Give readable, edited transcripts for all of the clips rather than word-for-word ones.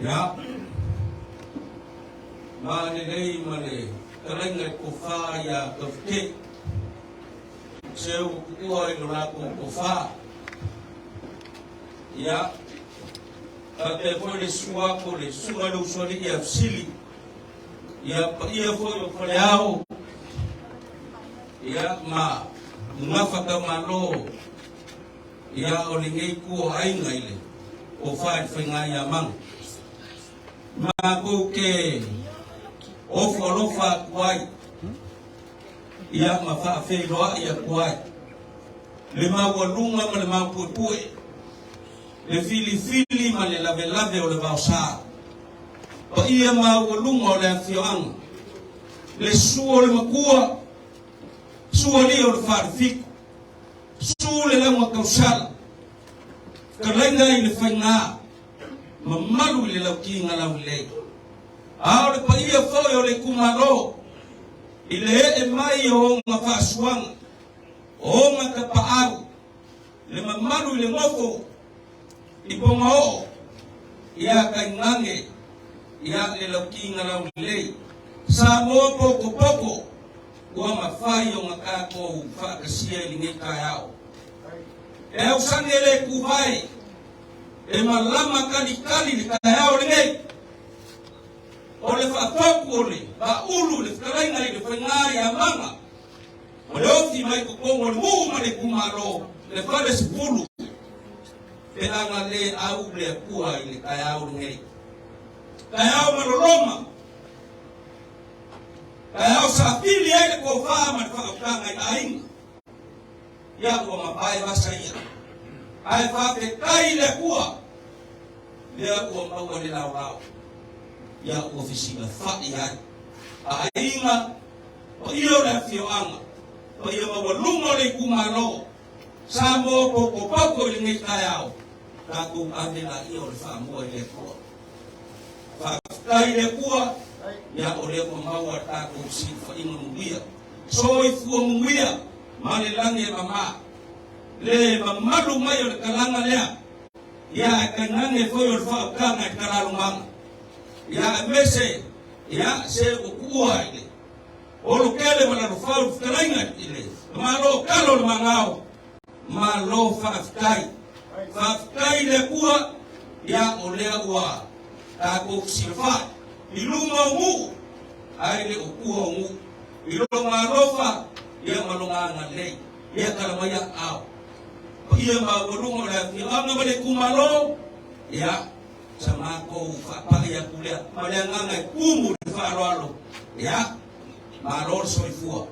Ya. Mane nei mane kalenga kufa ya kafke. Seu kuwa ina kufa. Ya. Ate foi sua kole sua do soli ya sili. Ya ia foi o koleao. Ya ma ngafaka malo. Ya olingei ku ainga ile. O fai fenga ya mang. Mago ke ofolofa kwai ya mafa feloa ya kwai le mawalunga ma le maputue le fili ma le lave o le vausa o ia mawalunga o le afioanga le suo le makua suo li o le farfiku suo le lama kausala kalenga i le whainga mamalu le laukinga lau le. Ao le paia foi o le kumaro. I le mai o ngā whaasuanga. O ngā kapaaru. Le mamalu le ngofo. I ponga o. Ia kaingange. Ia le laukinga lau le. Sa mo poko. Ua mawhai o ngā kako whaakasia i ngai kai ao. E au sange le kuwai. E malama kali le kaya o le o le whatoku o le ba ulu le whakainga le whaingari a manga o le ofi mai kukongo le muuma le kumaro le whare sipulu e anga le au le kua i le kaya o le kaya o maroroma kaya o safili ai le kofaa ma le whakapanga i ainga ia kua mapai vasa ia ai whake kai le kua lea ua maua le lau ia ua fisika whai ai a inga o io le afioanga o ia maua lungo le kumaro sa mo poko le ngai kai au kaku ame la ia o le whamua i le kua whakai le kua ia o le ua maua tako si whainga munguia so i fua munguia ma le lange mama le mamalu mai o le kalanga lea ya kanange foi o whaukanga i karalumanga ya mese ya se ukua ile o lukele wana rufau fkarainga ile malo kalo le mangao malo whafkai le kua ya o lea ua tako silfa iluma umu ai le ukua umu iluma rofa ya malunganga lei ya kalamaya au ia mawalunga le afioanga ma le kumalo ya samako whapaya kulea ma le anganga i kumu le wharoalo ya maro soifua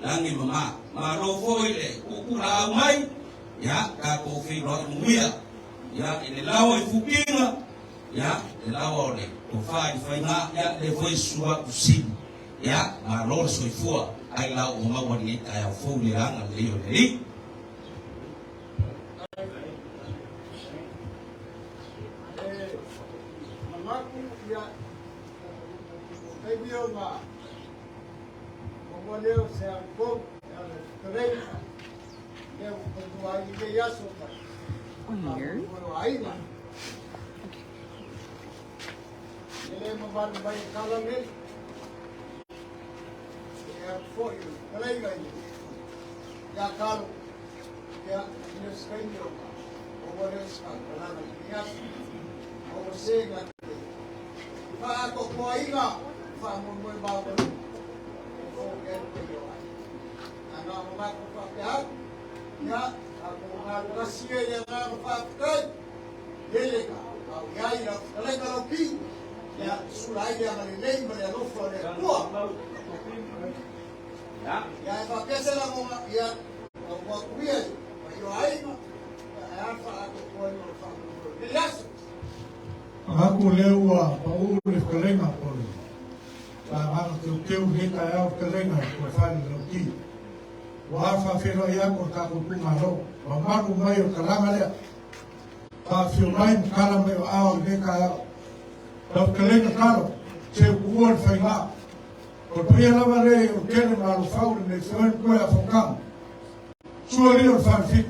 langi mama maro foi le kukura au mai ya kako whiroa i munguia ya le lawa i fukinga ya le lawa o le kufai whainga ya le voi sua kusini ya maro soifua ai lau o mawani e kaya fau le ranga le o le ri Leo se arcó a la estrella, leo cuando hay de yaso, bueno ahí va. Le hemos van a cada mes, ya fue, traiga ya caro, ya les cayó, como les cantaron ya, como se gana, para como ahí va, vamos muy bajo. Anak mengaku pakai, ya aku mengalasi yang aku pakai, delega, kau ya ia delega lopi, ya sulai yang lain berlalu pada dua, ya pakai selama ya aku kuat, ayo ayo, ya aku kuat biasa. Aku lewa Paul Kalenga pun. Ang teu hita ya Kalenga ko fal loki. Wa fa fero ya ko ka ko kumaro. Mamaru mai o kalanga le. Fa fio mai kala me ao de ka. Do Kalenga kalo. Se kuon fa nga. Ko pia la vale o kele malu faul ne soen ko ya fokam. Suori o fa fit.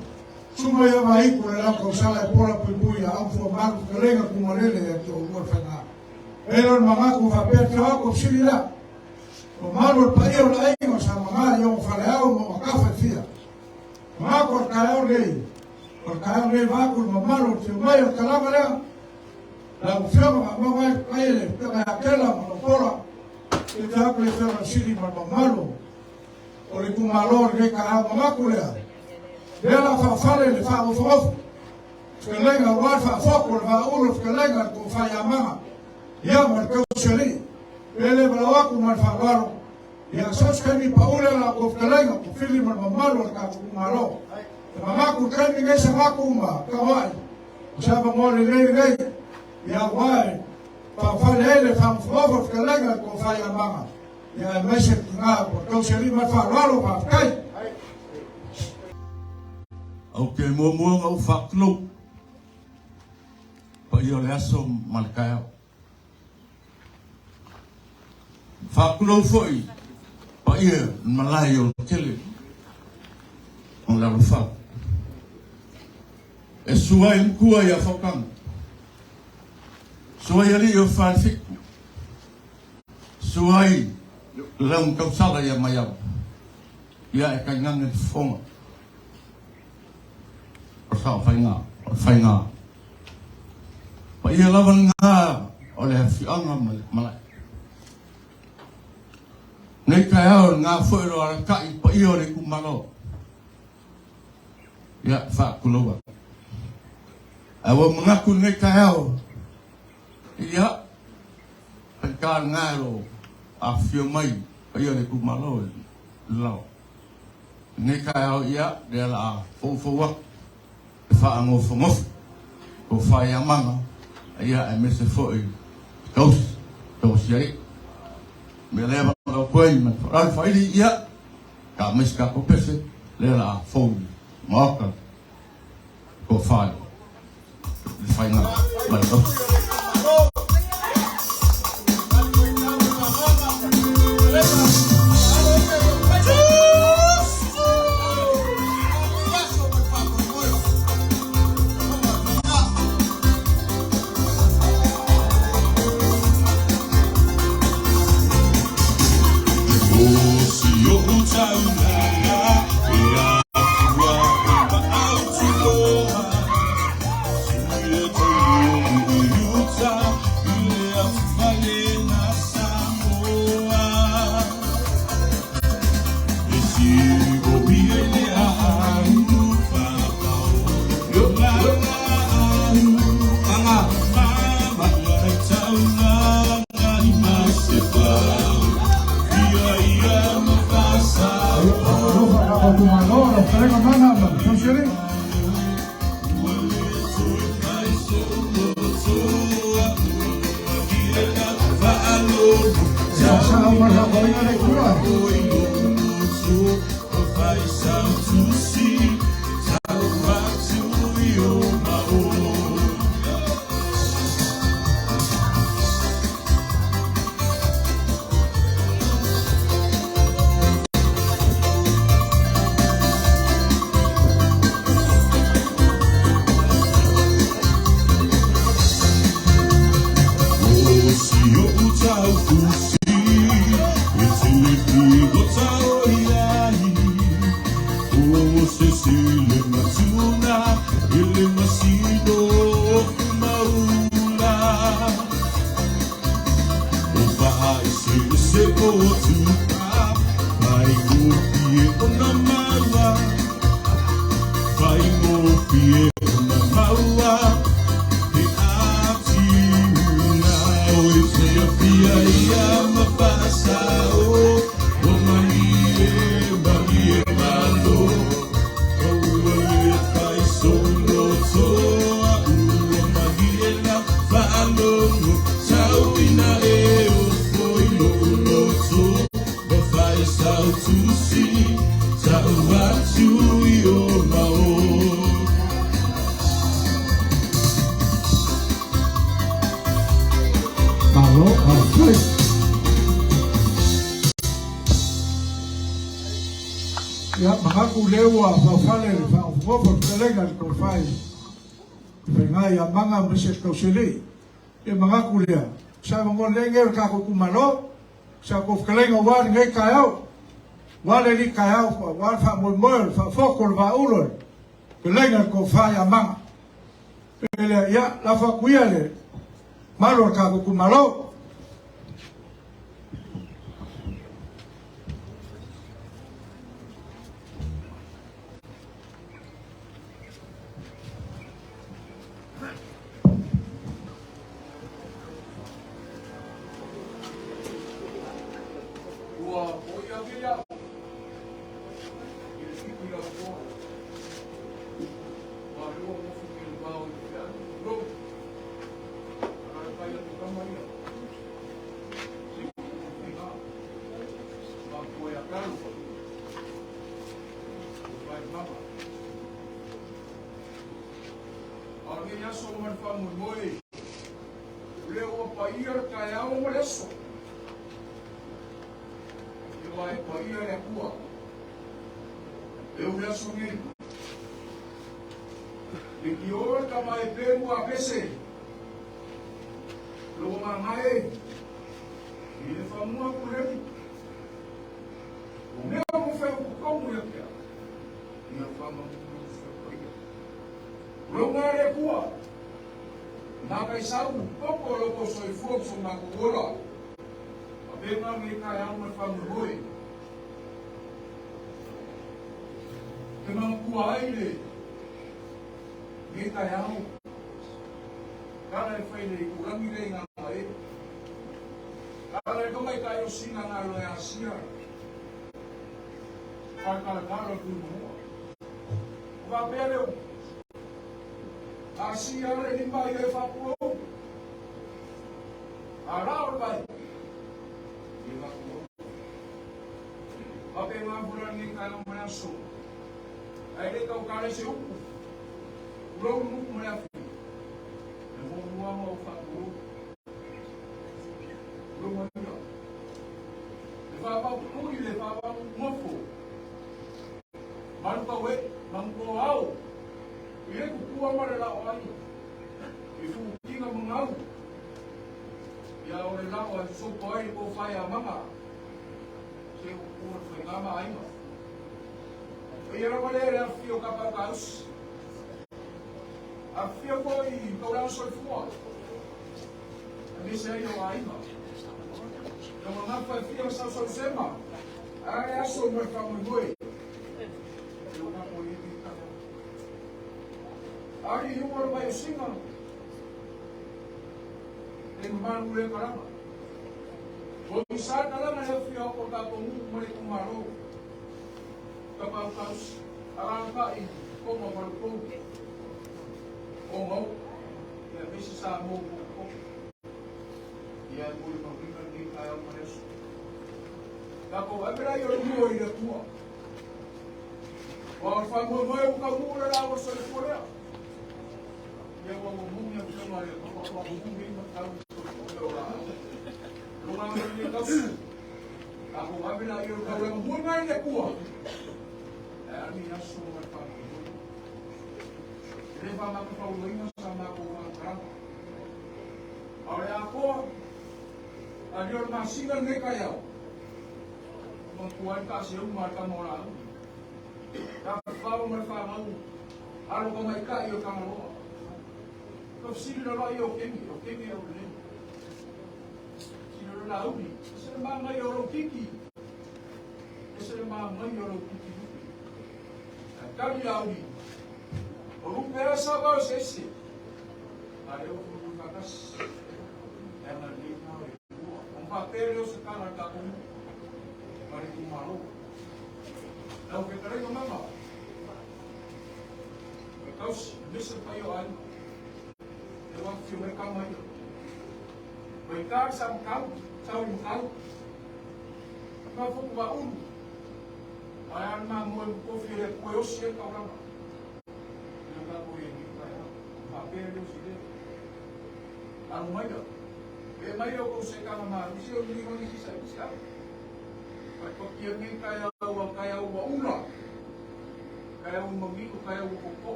Suma ya mai ko la ko sala por la puya au fo maru Kalenga kumarele ya to mo fa nga. Pero mga ko papel ka ko sila. O malo pa iyo la ingo sa mga yung faleao mo makafia. Mga ko kayo rei. Por kayo rei ba ko mamalo si mayo kalama la. La opción mga paile ka akela mo pora. Ita ko le fero sili mamalo. O le kumalo re ka mga ko le. Dela fa fale le fa ofo. Kelenga wa fa fokol va ulo kelenga ko fa yama. Ya marcau seli. Ele balawaku marfagaro. Ya sos kami paula la kofkalenga ko fili mamalo ka kumalo. Mamaku kami ngesa makumba kawai. Saba mole le. Ya wai. Pa fale fa fofor kelenga ko fa yama. Ya meshe nga ko seli marfagaro pa kai. Okay, mo au faklo. Pa yo le aso malkao. Faklo foi. Pa ia malayo kele. On la fa. E suai kua ya fakam. Suai ali yo fa fik. Suai lang kau sala ya mayau. Ya e kangang fonga. Sa fai nga. Pa ia lawan nga ole fianga malai. Nei kaya nga foi ro kai pa ia re kumalo. Ya fa kulowa. Awa mengaku nei kaya ya kan nga ro afio mai pa ia re kumalo lao. Nei kaya ya de la fo wa fa ango fomof ko fa yamanga ia e mese foi kaus yai me leva no koi ma ra fa ia ka mes ka ko pese le la fo moka ko fa na ma ko Ya mengaku lewa fafale fa ofo kelenga ko fai. Penga ya manga meses kau sili. Ya mengaku dia. sa mo lenge ka ko kumalo sa ko fkelenga wa ngai kayao wa le li kayao wa fa mo mo fa fokol va ulo kelenga ko fa ya manga ele ya la fa kuiale malo ka ko kumalo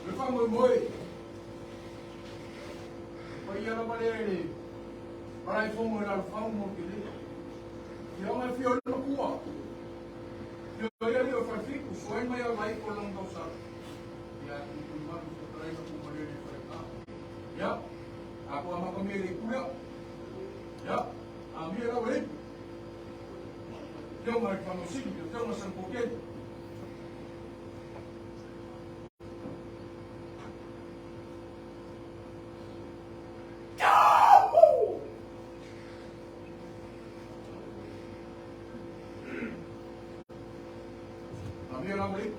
Lepas moi. Pai ala balere. Para fomo na famo mo kile. Yo ma fio no kuwa. Yo ia fa fiku, soai mai mai ko long tau sa. Ya, tu ma tu trai ko mo le fa. Ya. Aku ama ko me le kuya. Ya. Ami era we. Yo mai fa no sigi, yo tau ma san poke. Era bonito.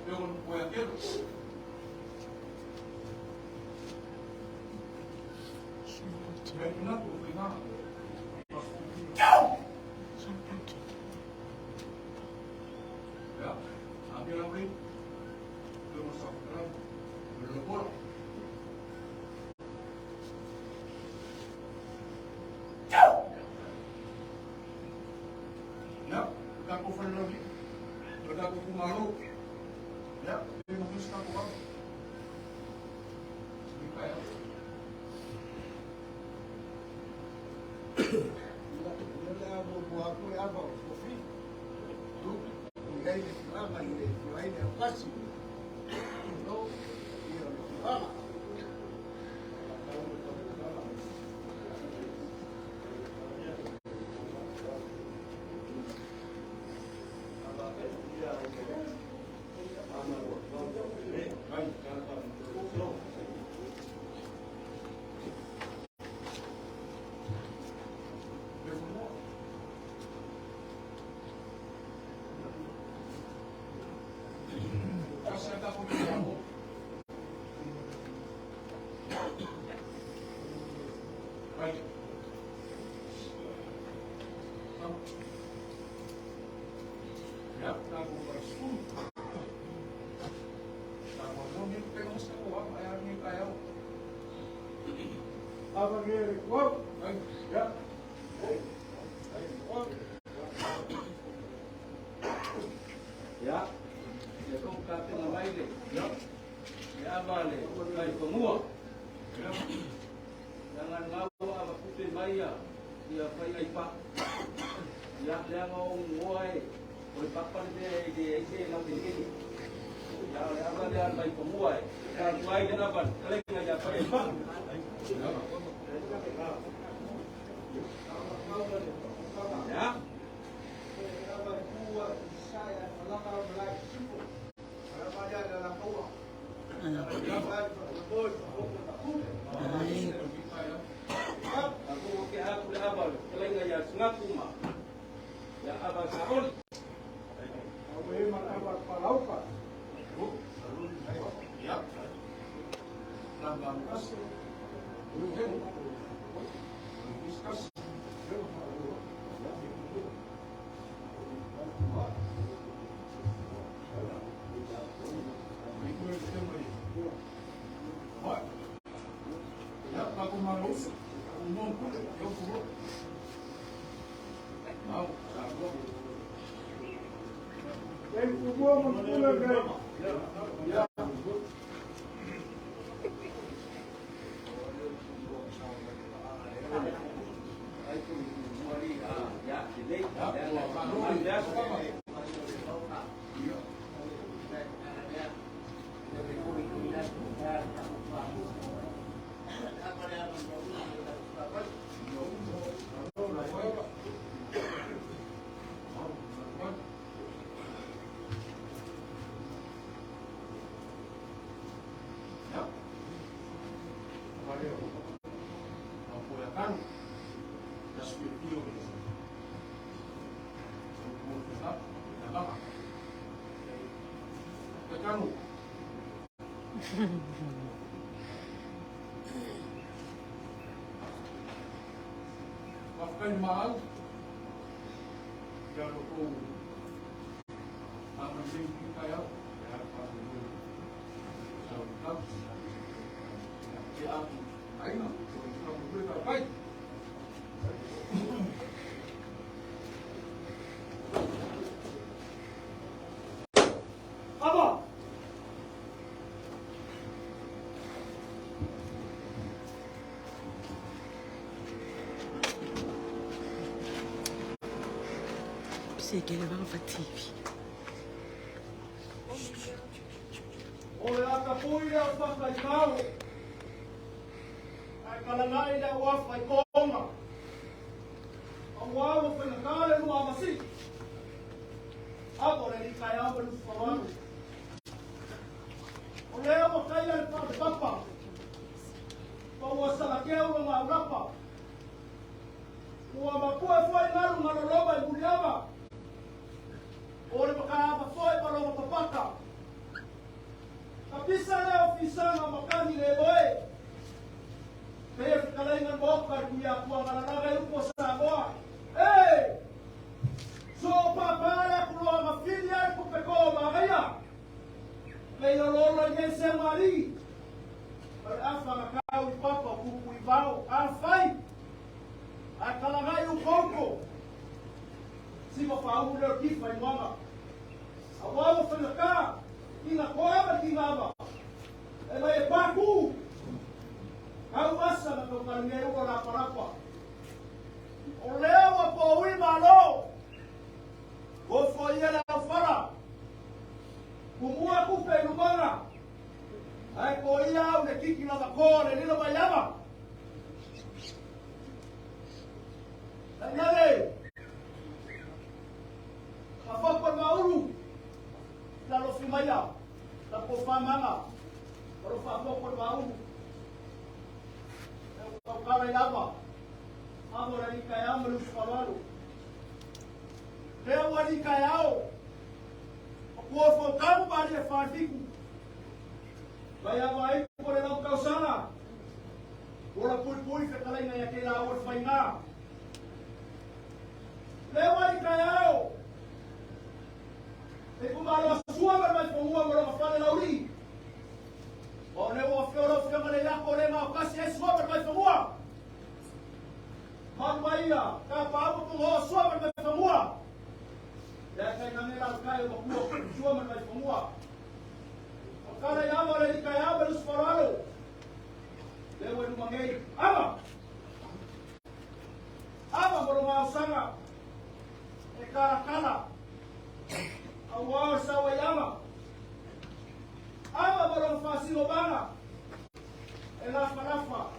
Eu não fui aquilo. Não fui nada. Ya, ambil ambil. Eu não sou frão. Eu não vou. Ya, tak kau frão lagi. Berdak aku malu, ya, dia mungkin suka aku malu. Kita ya. Bila buat aku apa? Kopi. Tu, ini lama ini pasti. Tu, ini lama. Ya, aku bersyukur. Aku mau minta mesti aku ayah minta ayah. Apa kiri? Wop. Ya. Ya, ya kau kata nama ini. Ya. Ya balik, baik semua. Ya. Jangan mau apa putih maya, dia payah ipak. Ya, dia mau muai. Oleh papan dia nanti ini. Ya, apa dia baik semua. Dan muai dia apa? Kalian aja pakai ipak. Ya. Aku ke aku dah abal, kalian aja sengaku mah. Ya abal Saul. Aku hemat apa palauka. Ya. Lambang kas. Diskus. Ya, aku malu. Umum pun, eu vou. Mau, sabar. Yang kubur mengulang guys. Ya. Apoiakan das video ini. Tetap, apa? Tekan. Maafkan mahal. Jangan lupa. Aman sini kaya. Ya, pas dulu. Sahabat. Ya, ayo. Baik. sekele ba fa TV. Ole akapuia whaka I kau. Ai kalangai na wafa I konga. Ang wawa whanakare nua masi. Ako na ni kaya ako ng whawaru. Ole ako kaya ni papa. Pawa sa lakeo ng mga rapa. Kung makuha fwai ngaru maloloba I buliama. Ole makahaba fwai palong papaka. Kapisa na ofisa nga makani leboe. Kaya kalaingan bokar kuya kuang alalagay upo sa agoa. Hey! So papala kulo ang afiliar ko peko magaya. Kaya lolo niya sa mari. Pero afa makao ipapa kuku ibao. Afay! At kalangay yung kongko. Si mapaulo kifa yung mga. Awawa falaka. Ina koaba tingaba. May baku. Kau asa na kau karngero ko rapa-rapa. Olewa po uwi malo. Gofo iya na ufara. Kumua kupe lumana. Ay po iya une kiki na makone nilo mayama. Nanyale. Kapapon maulu. Lalo fumaya. Tapo famanga. Pero papapon maulu. Para lama, amo na ni kaya malus pamalo. Kaya wali kayao, kuwa fokam bari ya fatiku. Kaya mai ko na lang kausana. Wala pui kakalay na yakila awal faina. Kaya wali kayao. E kumalo suwa ba pumua mo ka fala lauri. O lewo fioro fiama le yako le ma kasi eswa ba pumua. Manuaia, kapapa po sua ba pumua. Ya kay nangila kayo makuha sua ba pumua. Kala yama le kaya ba los paralo. Lewo lumangay. Ama mo ma usanga. E kala. Awa sa wayama. Ama mo fasilo bana. Ela farafa.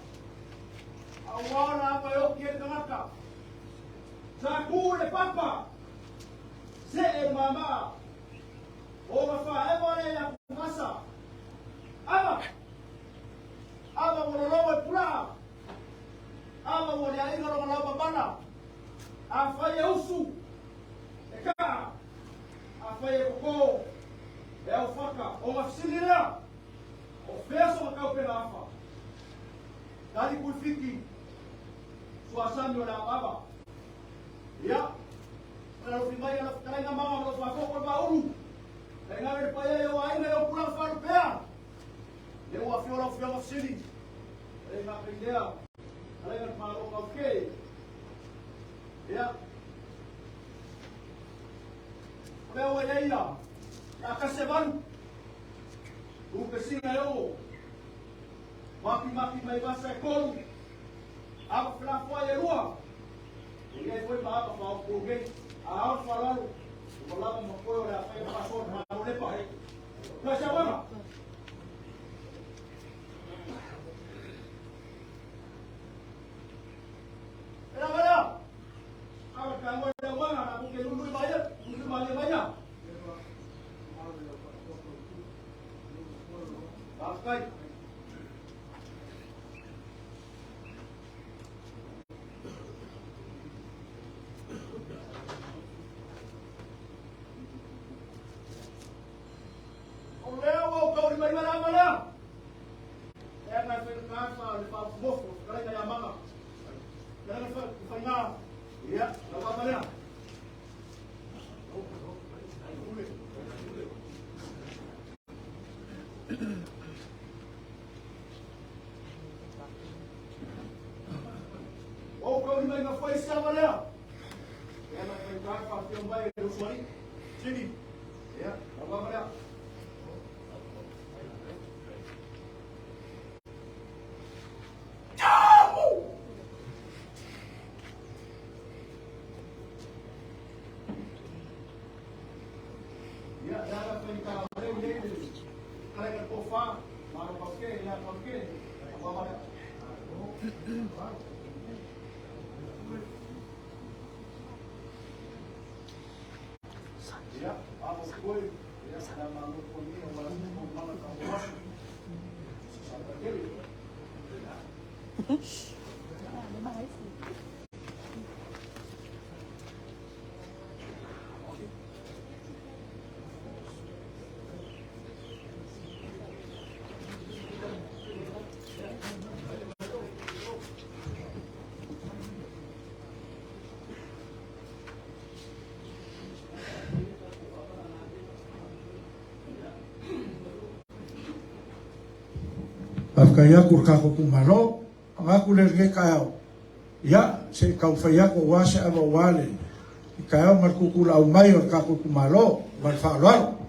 Awara apa yo kier kamaka. Sakule papa. Se mama. O mafa ebore ya kumasa. Ama mololowe pula. Ama mo ya ingaro malaba bana. Afaye usu. Eka. Afaye koko. Ya ufaka. O mafsilira. O feso makao pela afa. Dali kuifiki. Suasana na baba. Ya. Kalau primaya na kalainga mama mo sa ko ba ulu. Kaya na pa yo ay na yo pulang faru pea. Leo afiola fioma sili. Kaya na pindea. Kaya na malo ka okay. Ya. Leo ay ila. Akaseban. Upesina yo. Maki mai basa kolu. Ako flafoa yerua. Ele foi para o português. A aula falando. Falava uma coisa, olha, foi passou, mas não é para aí. Nós chamamos. Era melhor. Agora kamu ada mana? Aku ke dulu bayar, dulu banyak. Pakai. Afkaya kurkako kumalo, ngaku lerge kayao. Ya, se kaufaya ko wasa aba wale. Kayao markukula umayor kako kumalo, malfalwalo.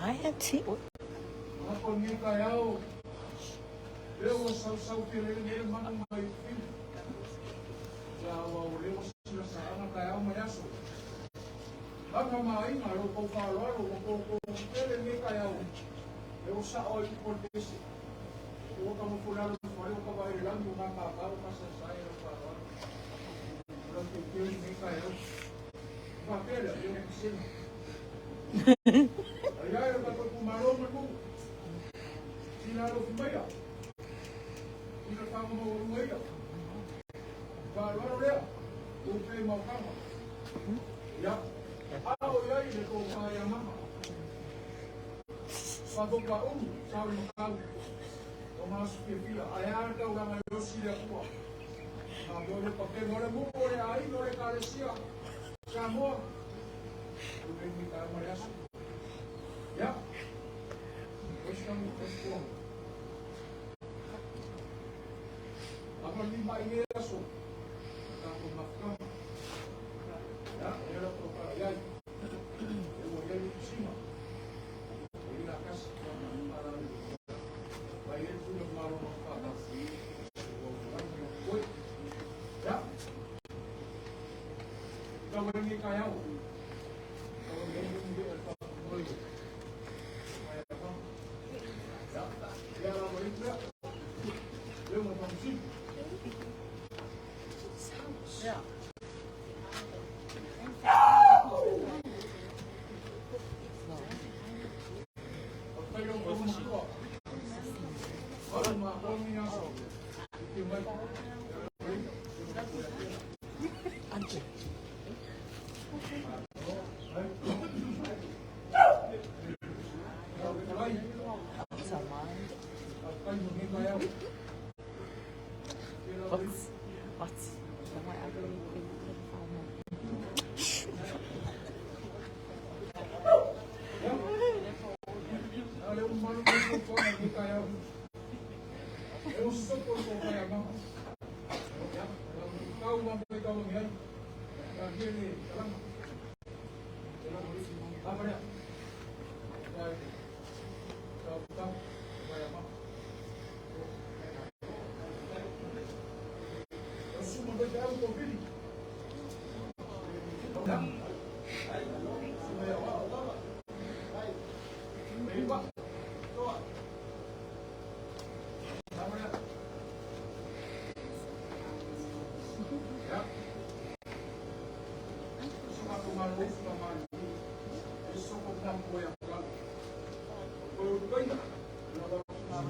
Ai, Auntie.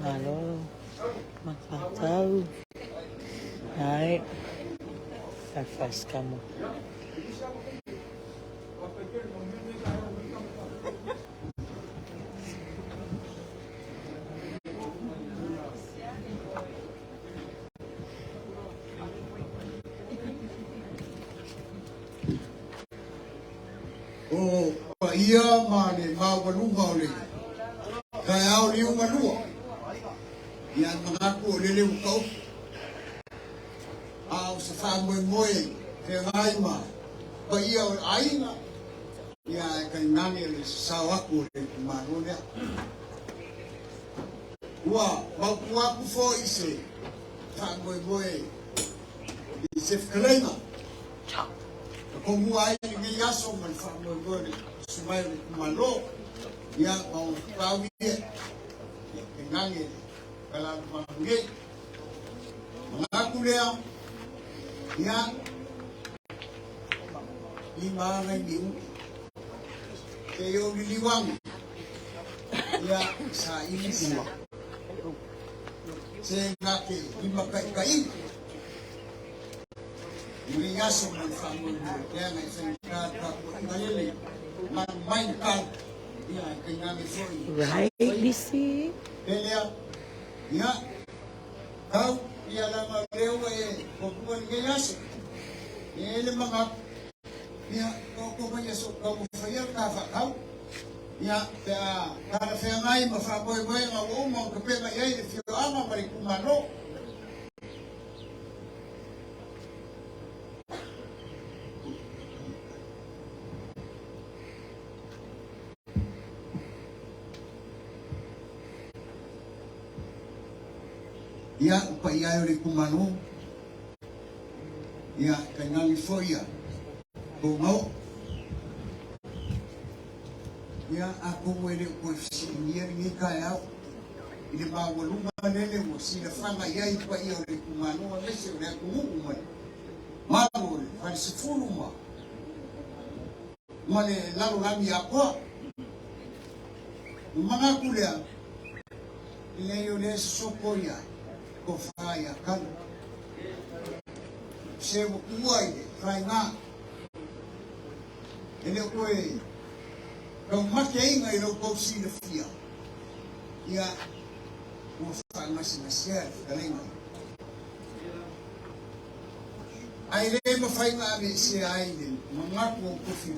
Halo, tahu. Hai, nafas kamu. O ia mane mawaluga ole. Kai au liu malua. Ia mangaku lele ukau. Au sa whamoe moe te ngaima. Pa ia o aina. Ia kai ngani le sawaku le manonea. Ua, maupuaku fo ise. Whamoe moe. Ise whakareina. Komu ai ni yaso man fa mo gore sumai malo ya mau tawi ngange kala mangi ngaku dia ya ni mana ni ke yo liwang ya sa ini semua sehingga ke dimakai kain ini yaso man famul ya na sengka ka ngalele man main kal ya kengami foi Right, Lisi. elia ya kau ya lama lewe popuan ke yaso ele mga ia ko mai so ko faya ka fa kau ia ta para fe mai ma fa boy boy ma o mo ko pe mai ai fio ama mari kumano ia pa ia ori kumano ia kanali foia ko mau ia aku wele ko sinir ni kaya ile ba walunga lele mo sila fanga ia pa ia ori kumano mese ore ku mo malu fa sifulu ma male lalu nami apa mga kulia ile yole sokoya ko faya kan se uai fai nga ele koe ko make inga i lo ko si le fia ia ko fa masina sia kalenga ai le mo fai nga be si ai le manga ko ko fi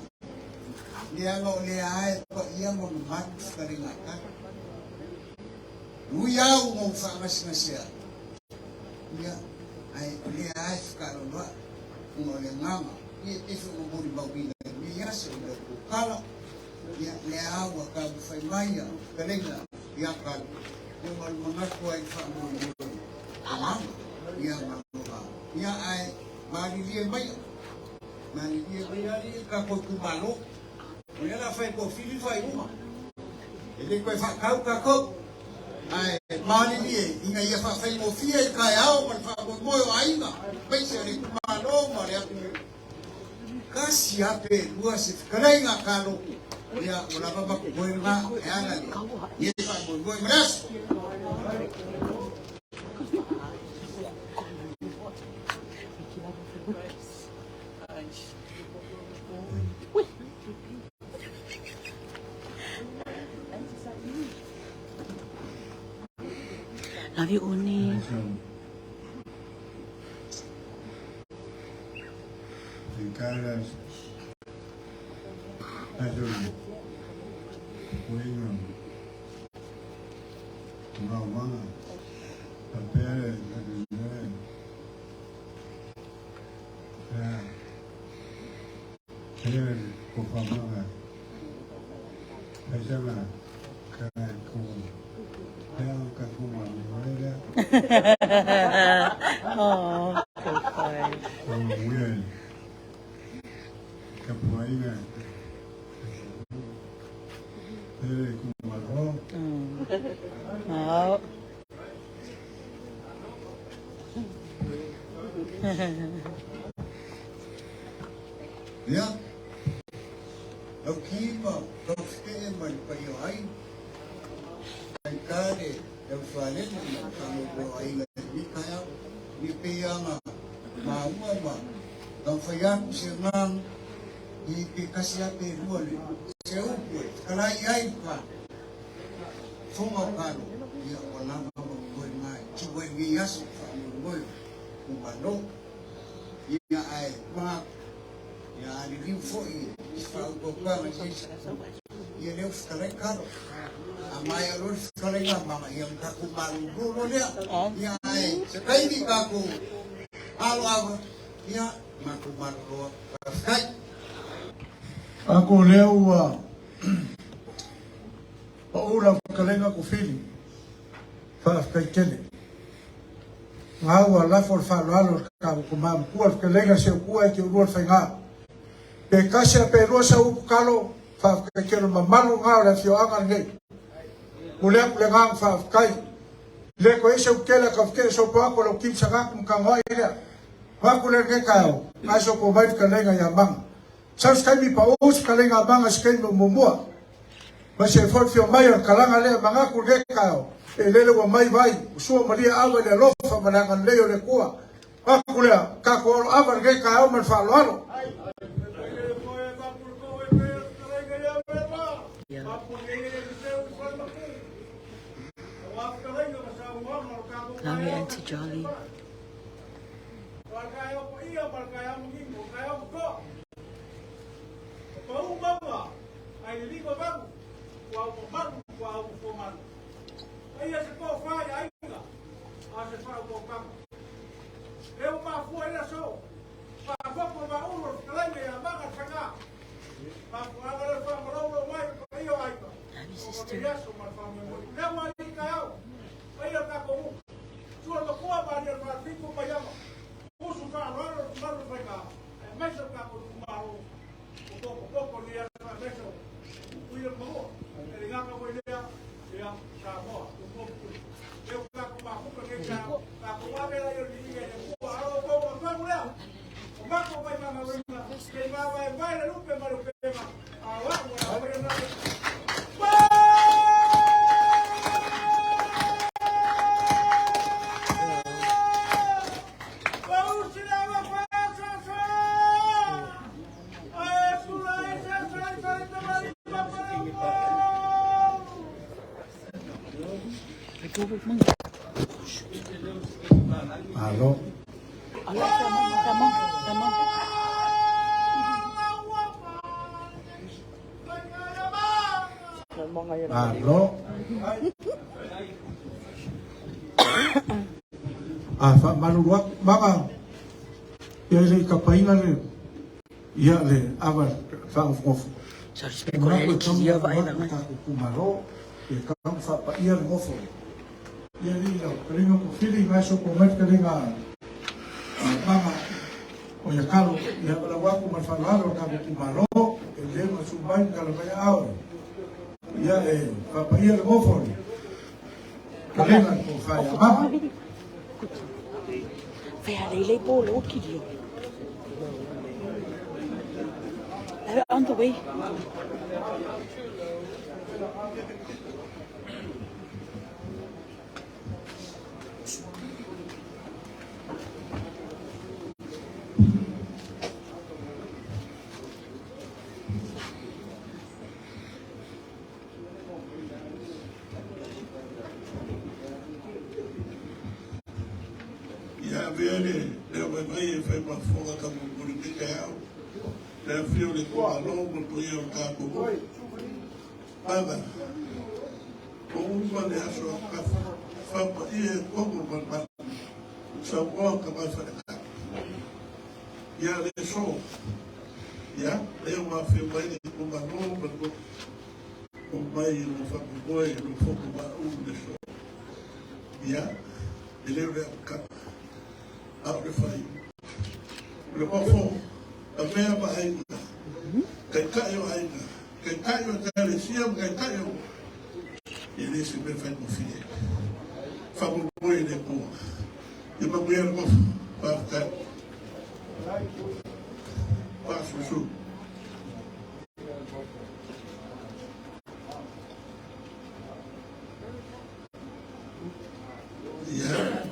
dia lo le ai ko ia mo mat kalenga kan uyau mo fa masina sia ia ai le ai karo no mo le ngama e eso mo bori bawina ni ya se le kala ya le agua ka fai mai kalenga ya ka mo mal mangas ko ai fa mo mama ya ma ya ai mari li mai ka ko ku malo ya la fai ko fili fai uma ele ko fa ka ko ai mali ni inga ia fa fai mo fia ka ao mal fa mo ainga pai se ri malo mari aku kasi ape dua se kalenga kalo ya una baba ko boina ana ni fa mo mas Love you, Uni. Caras, ayun, uingan, mama, papel, ayun, ayun, kupamanga, ayun, kaku, ayun kakuma, ayun. Oh, so fun. Weird. Capoeira. Kumarho. Oh. ya okay pa ke man pa yo ai kare eu falei no kamo ai ni kaya ni piyama mama dan fayan sirnang i kasih ape ruole se upo kalai ai pa fonga karo ya ona mo ko mai ki boy gi yaso mo kumano ya ai ma ya ali lim foi fa ko pa ma ya le fkare karo amai alo fkare ga mama yang ka kumaru ro le ya ai se kai di ka ko alo ya ma kumaru kai Ako leo paula kalenga ko fili fa kai kele ngawa la for fa lo ka ko mam ko kalenga se ko ai ke ro fa nga pe kasha pe rosa u kalo fa kai kele mamalo nga la fio anga nge ule nga fa kai le ko ese kele ka kele so pa ko lo kim sanga kum ka ngoi ya fa ko le ke kao aso ko vai kalenga ya mang Saus kami paus kalenga banga skei mumua. Masih fort fio mayor kalanga le banga kurge kao. Elele wa mai vai usua maria awa le lofa manangan leo le kuah. Aku le kako awa ge kao man fa loalo. Love you, Auntie Jolly. kuau malu kuau malu. Ia se ko fai ainga. A se fai ko kama. Eu ma fua ia so. Pa fopo ma ulo kalenge ya manga tanga. Pa agora fa molo mai pa io ai. Sister. Leo ali kau. Ia ka ko. Sua ko kuau ba dia ma fiku pa yama. Usu ka raro malu fa ka. Mai se ka ko malu. Poco ni a veces cuida como el gama voy a ya cabo eu ka ko ma ko ke ka ko wa be la yo ni ke ko aro ko ko mula o ma ko vai ma ma ke ma vai la lupe ma lupe ma awa wa na Aló. Aló, Ramón. Aló. Fa maluak maka. Ya le kapaina le. Ya le abar fa of. Sorry, speak on it. Dia vai lá, né? Kumaro. E kam fa pa ia ngofo. Ia ila kalinga ko fili ngaso ko met kalinga. Mama. O ya kalo ya para waku malfalaro ka kumaro. Ele masubai kala baya awe. Ya fa pa ia ngofo. Kalinga ko fa ya mama. Vai ali lei bolo o que dio. On the way. Ya viene, le voy a hacer más fuga como por el que le frío de cobalón, porque yo capo. Nada. Con un manejo acá, fapa y como para saber que va a hacer. Ya le show. Ya, le voy a hacer más de cobalón, porque con baile no fapa boy, no foco para un de show. Ya, le voy a acá. Abre fai. Le mofo, a mea pa ainga. Kai kaio ainga. Kai kaio tare siam, kai kaio. E nesse me fai mo fie. Fa mo boi de po. E ma mulher mofo, pa ficar. Pa susu. Yeah.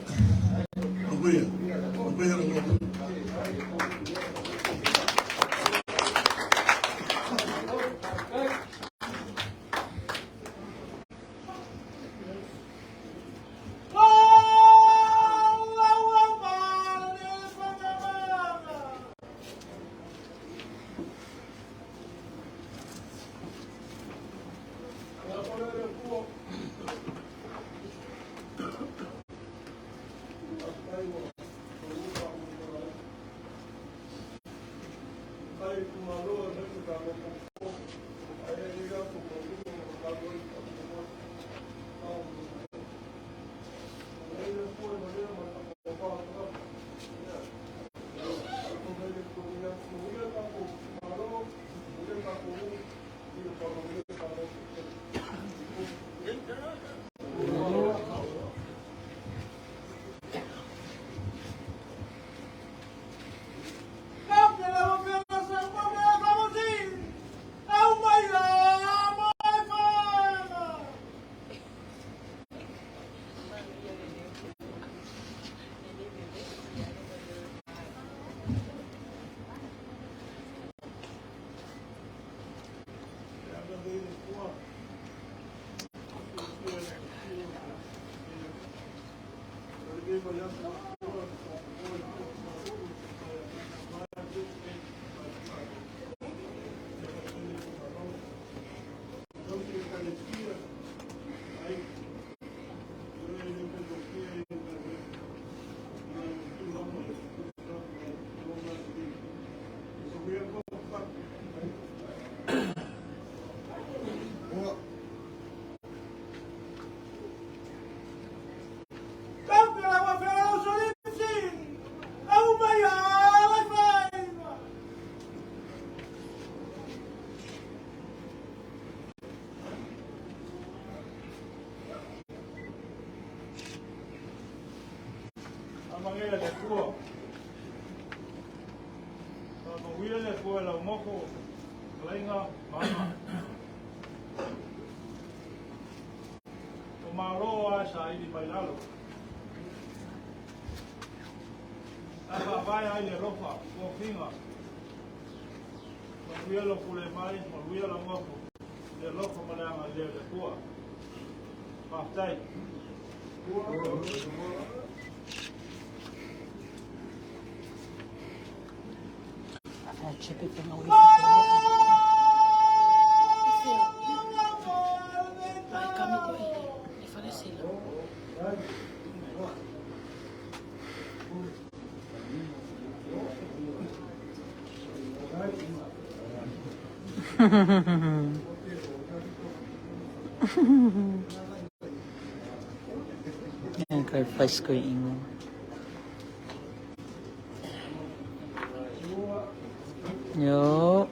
mangela le kua. Mawila le kua la moko lainga mama. O maroa sa ili bailalo. Aba vai ai le ropa ko finga. Mawila lo kule mai, mawila la moko. Le ropa malanga le kua. Pastai. Chip it from away. Yan, clarify ko yung ingon. Yo.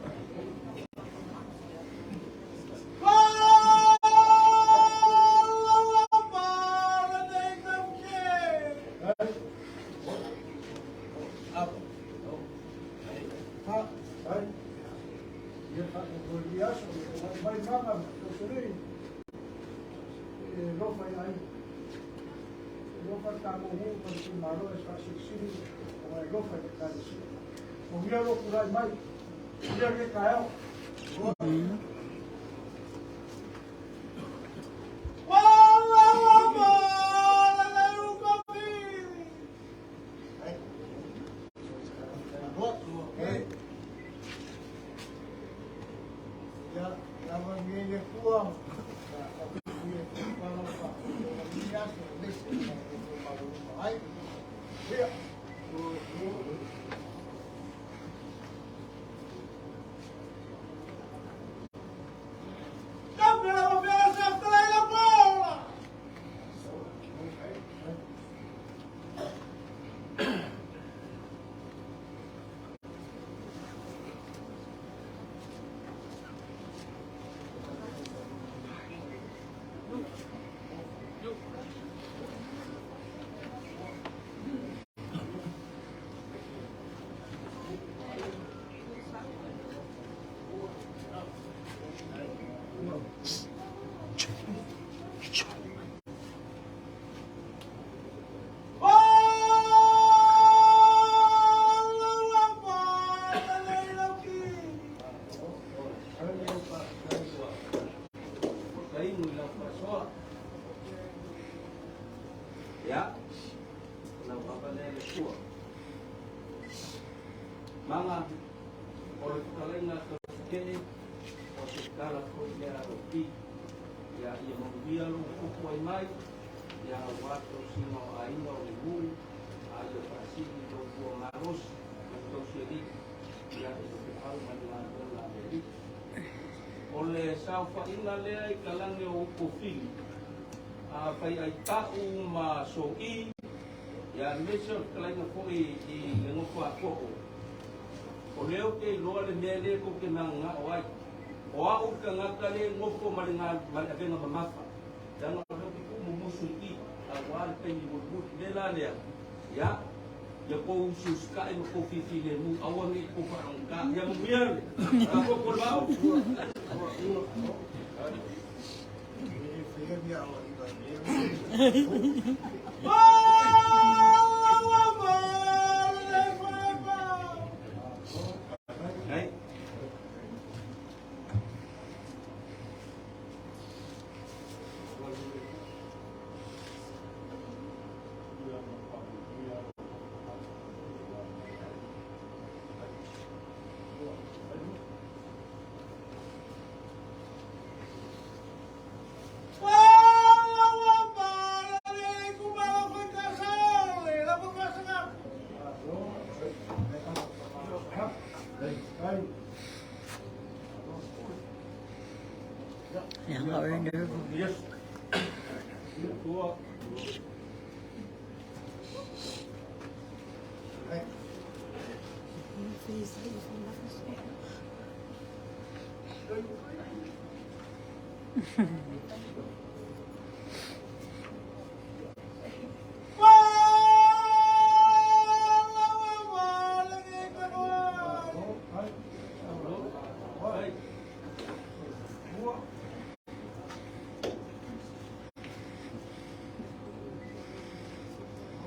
Ya, napapalele ko. Mga orikalinga kake o sikala ko ya roki ya ia mabia lu kuku ai mai ya wato sino ainda o libu ayo pasigi do ko maros to siri ya itu hal madina la beri ole saufa ina le ai kalange o kofi pai ai tau ma soi ya meso kalange ko i ngo ko ako o leo ke loa le mea le ko ke nanga o ai o au ka ngaka le ngoko maringa maringa mamafa dan o le ko mumusu i a wal pe ni bulbul le la le ya ya ko usus ka e ko fifi le mu awani ko parangka ya mu biar ko ko lao Yang nggak render. Yes.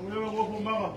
Wewe wako mama.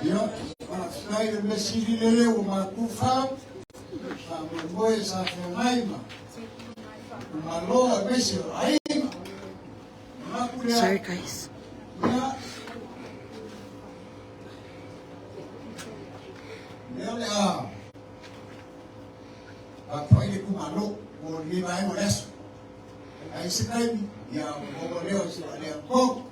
Ya, saya mesti dilelew makufa, sama boy sa kemaima, malo mesti aima, Sorry guys. ya, ya, apa ini kumalo, mau lima moles, ay sekali, ya mau leo sih ada kok,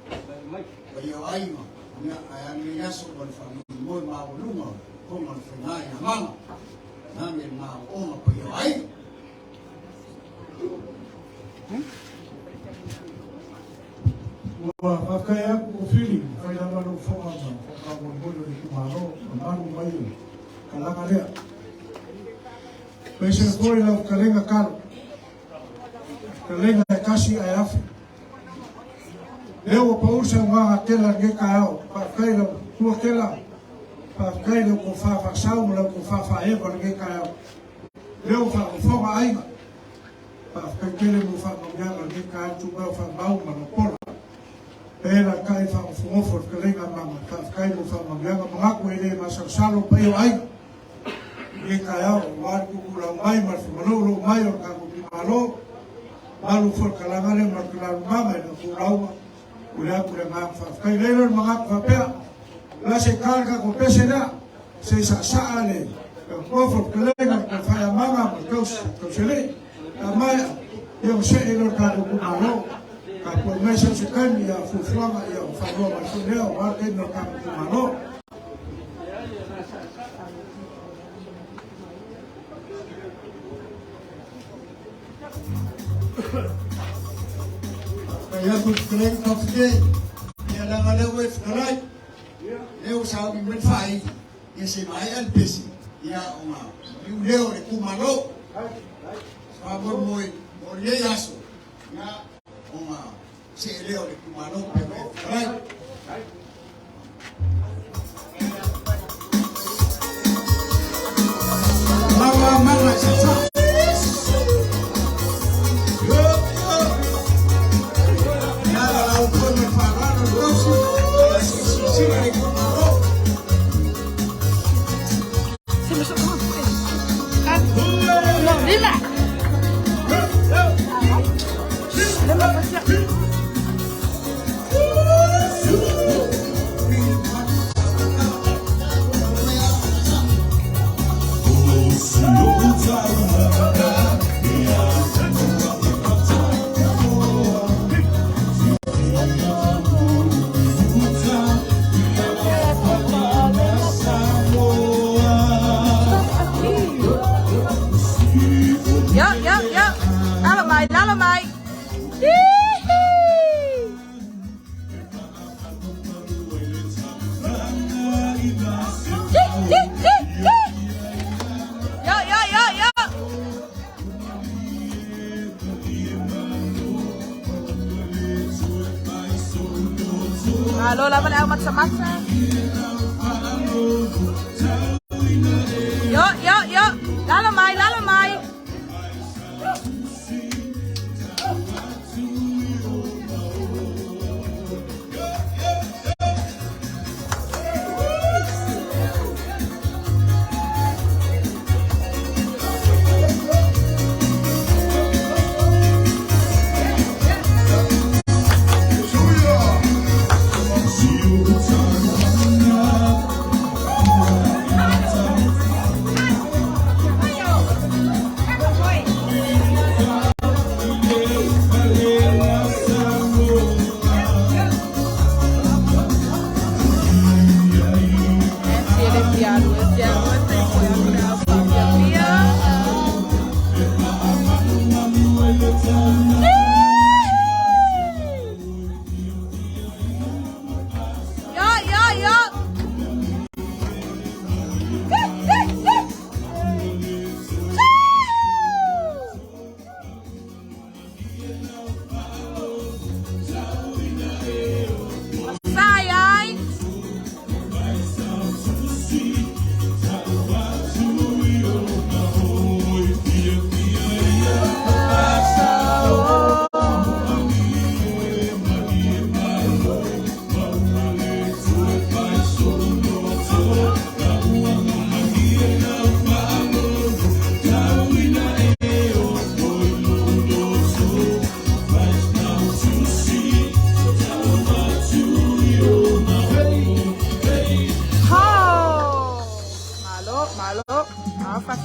beliau aima. Ya, ayam niaso berfamili mau lumah, koma fenai nama, namin mau oma payai. Wah, pakai aku feeling, kaya naman ang fonga mo, kung kamu di kumaro, ang mayo, kalanga dia. Pwede ko rin kalenga karo, kalenga kasi ayafi. Leo pausa mga tela ng kayo, pakai lang tua tela, pakai lang kung fafasaw mo lang kung fafaewa ng kayo. Leo fa fonga ay, pakai kele mo fa magyang ng kayo, tuba fa mau manapola. Pera kai fa fungofor kalenga mga pakai mo fa magyang mga kuwede masarsalo pa iyo ay. Ng kayo, wad kukulang may marfumanulo mayor kago malo, malu for kalangan markulang mamay na kulaw. Udah maaf, kaya leron mga kapea, lasi karga ko pesena, sa isasaali, ang kofot kalengan ng fayamanga, kausili, amaya, yung sa ilor kako kumalo, kapag may sasukan, yung fufuanga, yung fagoma, suneo, wakin no kako kumalo. Kaya kung kailangan kapatid, kailangan alawit kalay. Leo sabi mo fay, kasi may alpesi, ya uma, yung leo ni kumalo, sabor mo yaso, ya uma, si leo ni kumalo, pero kalay. Mga sasa. Lalamay. Yo. Halo, laban amat sa matsa. Yo. Lalamay.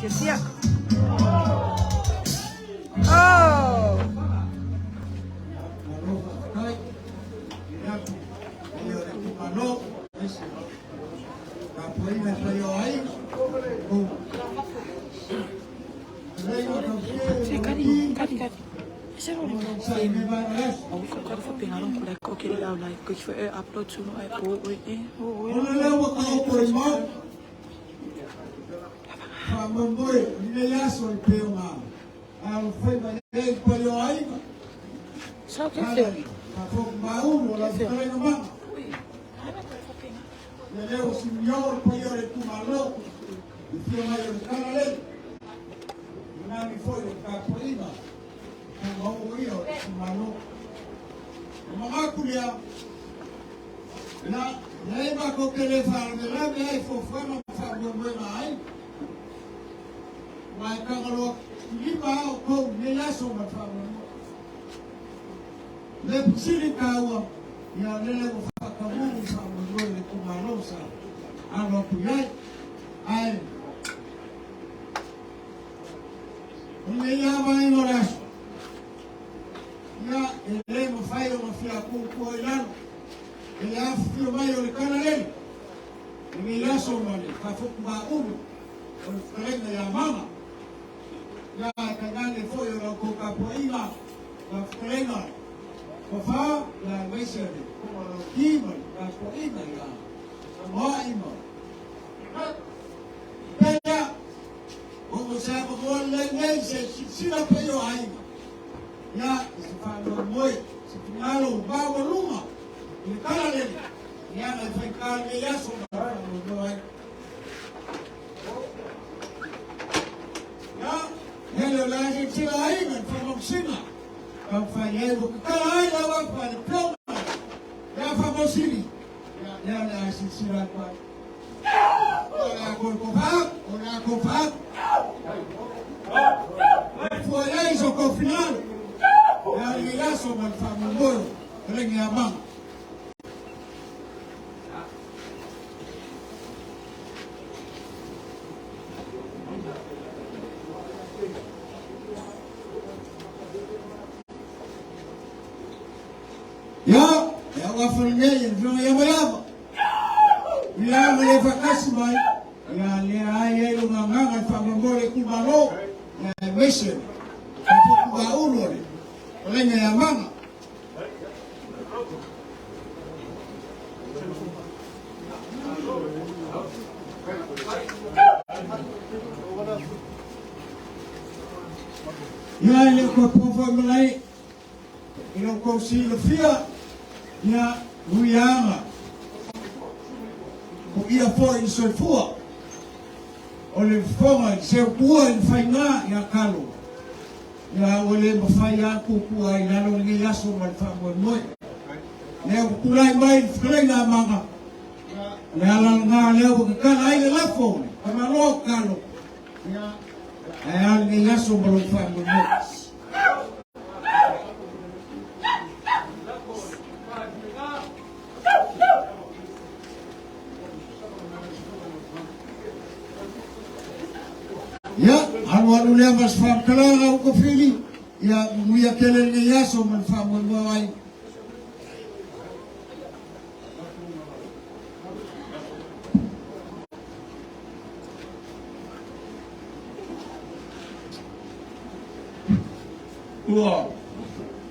You see it? Oh! Upload to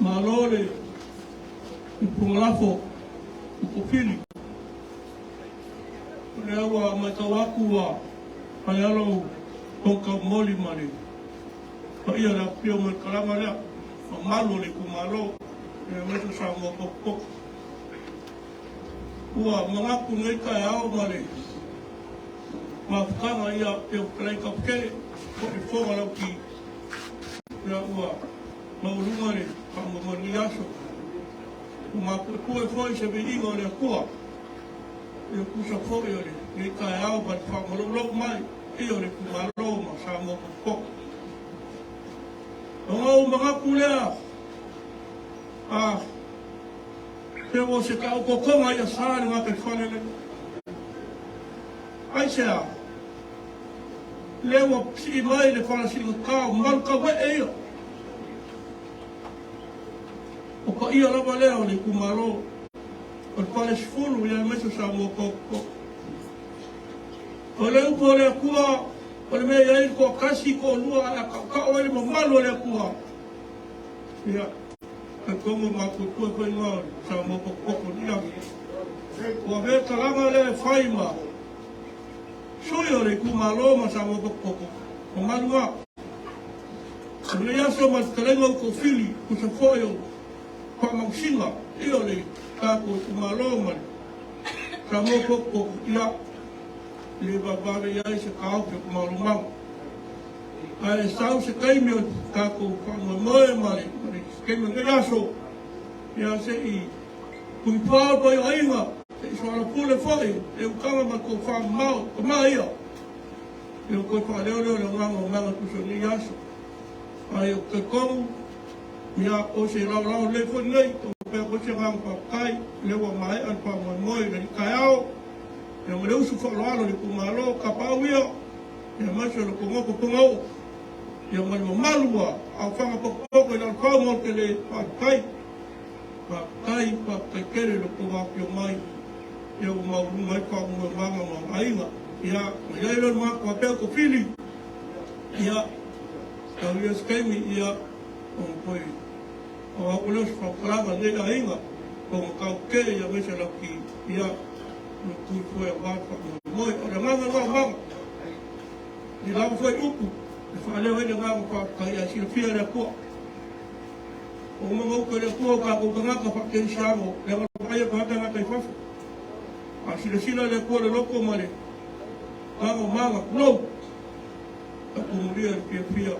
Malole, Pungafo, Upili, Lewa Matawakua, Payalo, Toka Moli Mari, Payala Pio Kalamara, Malo, Kumalo, Metu Samo Poko, Ua, Manaku Neka Yao Mari, Mafkana ya Play of K, for the Fogalaki, Ua. Maulumare, Pamoniaso, Mapu foi se venigo de Coa, e puxa foio, e caiu, mas Pamolo mais, e eu recumalo, mas Samo Poko. Não, Macapulea, se você caiu o cocô, mas a sala, uma pessoa, aí será. lewa si mai le fala si ka mal ka we e o ko ia lava leo le kumalo o pale sfulu ia meso sa mo ko o le upo le kua o le mea ia ko kasi ko lua a ka o le malo le kua ia ka komo ma ko ko inga sa mo ko ia o ve kalama le faima Soyo le kumalo ma sa mo ko o malua le ia so ma kalengo ko fili ku sa foyo ko ma singa io le ka ko kumalo ma sa mo ko ia le baba ia se ka ko kumalo ma ai sa se kai me ka ko mo ma ke me ia so ia se I ku pa ko ia so ala pule foi e o kama ma ko fa mau ko mai e o ko fa leo le ngamo ma ku so ni yaso ai o ke ko ya o se la le foi nei o pe ko se ngam pa kai le wa mai an pa mo moi le kaiao e mo le usu fa lo alo le kumalo ka pa wio e ma so le ko mo ko ngo e mo malua a fa ma ko ko le ko mo ke le pa kai pa kere le ko wa ke mai eu mau mai pa mo manga mo ainga ia le ma ko pe ko fili ia ka ia skemi ia o poi o a ulos pa plava de ainga ko ka ke ia me se la ki ia no ku foi a pa mo o le manga ni la foi uku e fa le vai de manga pa ka ia si fia le ko o mo ko le ko ka ko nga ka pa ke shamo le va pa ia pa ka ka fa a sila le kore loko mare kama manga no a kumuria pia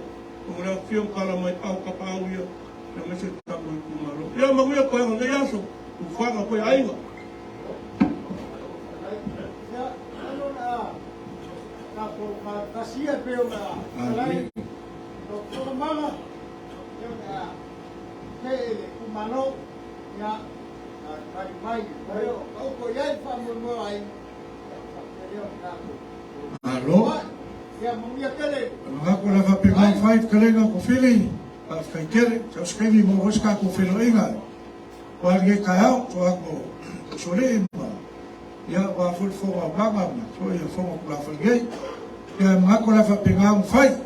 kumura fio kala mai au kapa au ia na mese tapu kumaro ia maguia ko nga yaso ufanga ko aiwa ya ano na ko kasia peo na lai doktor mama yo na ke kumano ya kari mai yo au ko yai fa mo ai alo ya mo ya kele ngako la fa pe mai fight kalenga ko fili pa kai kere so skemi mo hoska ko filo inga wa ge kaya to ako sole ma ya wa ful fo wa baba so ya fo ko la fa ge ya ngako la fa pe mai fight